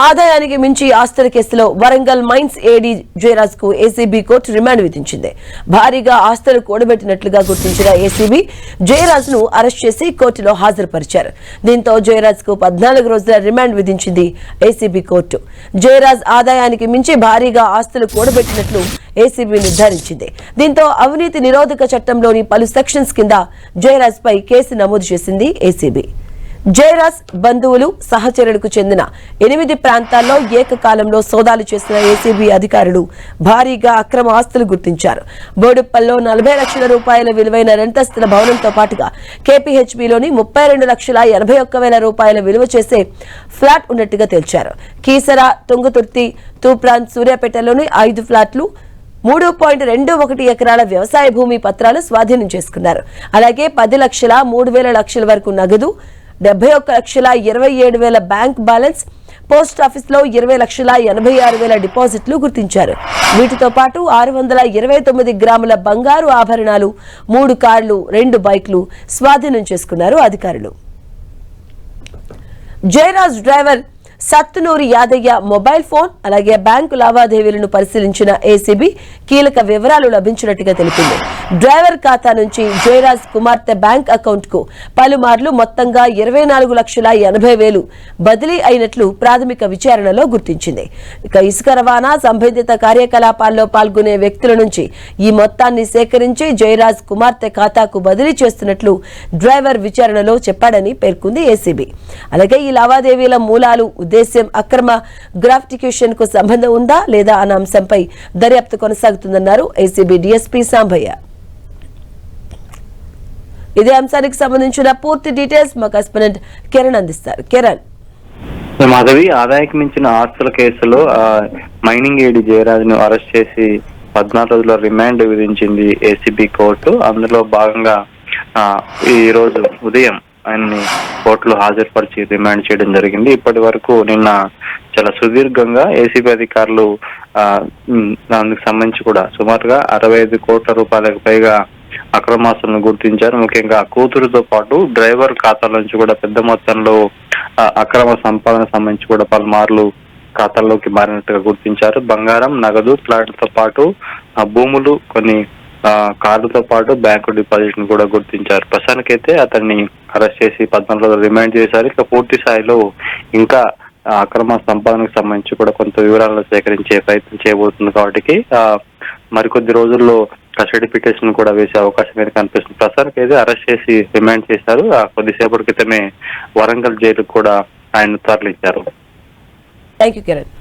ఆదాయానికి మించి ఆస్తుల కేసులో వరంగల్ మైన్స్ ఏడీ జయరాజ్ కు ఏసీబీ కోర్టు రిమాండ్ విధించింది. భారీగా ఆస్తులు కూడబెట్టినట్లుగా గుర్తించిన ఏసీబీ జయరాజ్ ను అరెస్ట్ చేసి కోర్టులో హాజరుపరిచారు. దీంతో జయరాజ్ కు 14 రోజుల రిమాండ్ విధించింది ఏసీబీ కోర్టు. జయరాజ్ ఆదాయానికి మించి భారీగా ఆస్తులు కూడబెట్టినట్లు ఏసీబీ నిర్ధారించింది. దీంతో అవినీతి నిరోధక చట్టంలోని పలు సెక్షన్స్ కింద జయరాజ్ పై కేసు నమోదు చేసింది ఏసీబీ. జయరాజ్ బంధువులు సహచరులకు చెందిన 8 ప్రాంతాల్లో ఏకకాలంలో సోదాలు చేసిన ఏసీబీ అధికారులు భారీగా అక్రమ ఆస్తులు గుర్తించారు. బోడుప్పల్లో 40 లక్షల రూపాయల విలువైన రెంటస్తుల భవనంతో పాటుగా కేపీహెచ్బీలోని 32,81,000 రూపాయల విలువ చేసే ఫ్లాట్ ఉన్నట్టుగా తేల్చారు. కీసర, తుంగతుర్తి, తూప్రాన్, సూర్యాపేటలోని 5 ఫ్లాట్లు, 3.21 ఎకరాల వ్యవసాయ భూమి పత్రాలు స్వాధీనం చేసుకున్నారు. అలాగే 10,03,000 లక్షల వరకు నగదు, 71,27,000 బ్యాంక్ బ్యాలెన్స్, పోస్ట్ ఆఫీస్ లో 20,86,000 డిపాజిట్లు గుర్తించారు. వీటితో పాటు 629 గ్రాముల బంగారు ఆభరణాలు, 3 కార్లు, 2 బైక్లు స్వాధీనం చేసుకున్నారు అధికారులు. Jayaraj driver Sattunuri Yadaiah mobile phone అలాగే బ్యాంకు లావాదేవీలను పరిశీలించిన ఏసీబీ కీలక వివరాలు లభించినట్టుగా తెలిపింది. డ్రైవర్ ఖాతా నుంచి జయరాజ్ కుమార్తె బ్యాంక్ అకౌంట్ కు పలుమార్లు మొత్తంగా 24,80,000 బదిలీ అయినట్లు ప్రాథమిక విచారణలో గుర్తించింది. ఇక ఇసుక రవాణా సంబంధిత కార్యకలాపాల్లో పాల్గొనే వ్యక్తుల నుంచి ఈ మొత్తాన్ని సేకరించి జయరాజ్ కుమార్తె ఖాతాకు బదిలీ చేస్తున్నట్లు డ్రైవర్ విచారణలో చెప్పాడని పేర్కొంది ఏసీబీ. అలాగే ఈ లావాదేవీల మూలాలు, ఉద్దేశ్యం, అక్రమ గ్రాఫిటికేషన్ కు సంబంధం ఉందా లేదా అన్న అంశంపై దర్యాప్తు కొనసాగుతుందన్నారు ఏసీబీ డీఎస్పీ సాంబయ్య. ఇదే అంశానికి సంబంధించిన పూర్తి డీటెయిల్స్ మా కరెస్పాండెంట్ కిరణ్ అందిస్తారు. కిరణ్. మాధవి, ఆదాయానికి మించిన ఆస్తుల కేసులో మైనింగ్ ఏడీ జయరాజ్ ను అరెస్ట్ చేసి 14 రోజుల రిమాండ్ విధించింది ఏసీబీ కోర్టు. అందులో భాగంగా ఈ రోజు ఉదయం ఆయన్ని కోర్టులో హాజరుపరిచి రిమాండ్ చేయడం జరిగింది. ఇప్పటి వరకు నిన్న చాలా సుదీర్ఘంగా ఏసీబీ అధికారులు దానికి సంబంధించి కూడా సుమారుగా 65 కోట్ల రూపాయలకు పైగా అక్రమాస్తులను గుర్తించారు. ముఖ్యంగా కూతురుతో పాటు డ్రైవర్ ఖాతాల నుంచి కూడా పెద్ద మొత్తంలో అక్రమ సంపాదన సంబంధించి కూడా పలుమార్లు ఖాతాల్లోకి మారినట్టుగా గుర్తించారు. బంగారం, నగదు, ఫ్లాట్లతో పాటు భూములు, కొన్ని కార్డుతో పాటు బ్యాంకు డిపాజిట్ ను కూడా గుర్తించారు. ప్రస్తుతానికైతే అతన్ని అరెస్ట్ చేసి 14 రోజులు రిమాండ్ చేశారు. ఇక పూర్తి స్థాయిలో ఇంకా అక్రమ సంపాదనకు సంబంధించి కూడా కొంత వివరాలను సేకరించే ప్రయత్నం చేయబోతుంది. కాబట్టి మరికొద్ది రోజుల్లో కస్టడీ పిటిషన్ కూడా వేసే అవకాశం అయితే కనిపిస్తుంది. ప్రస్తుతానికి అయితే అరెస్ట్ చేసి రిమాండ్ చేశారు. కొద్దిసేపటి క్రితమే వరంగల్ జైలుకు కూడా ఆయన తరలించారు. థాంక్యూ కిరణ్.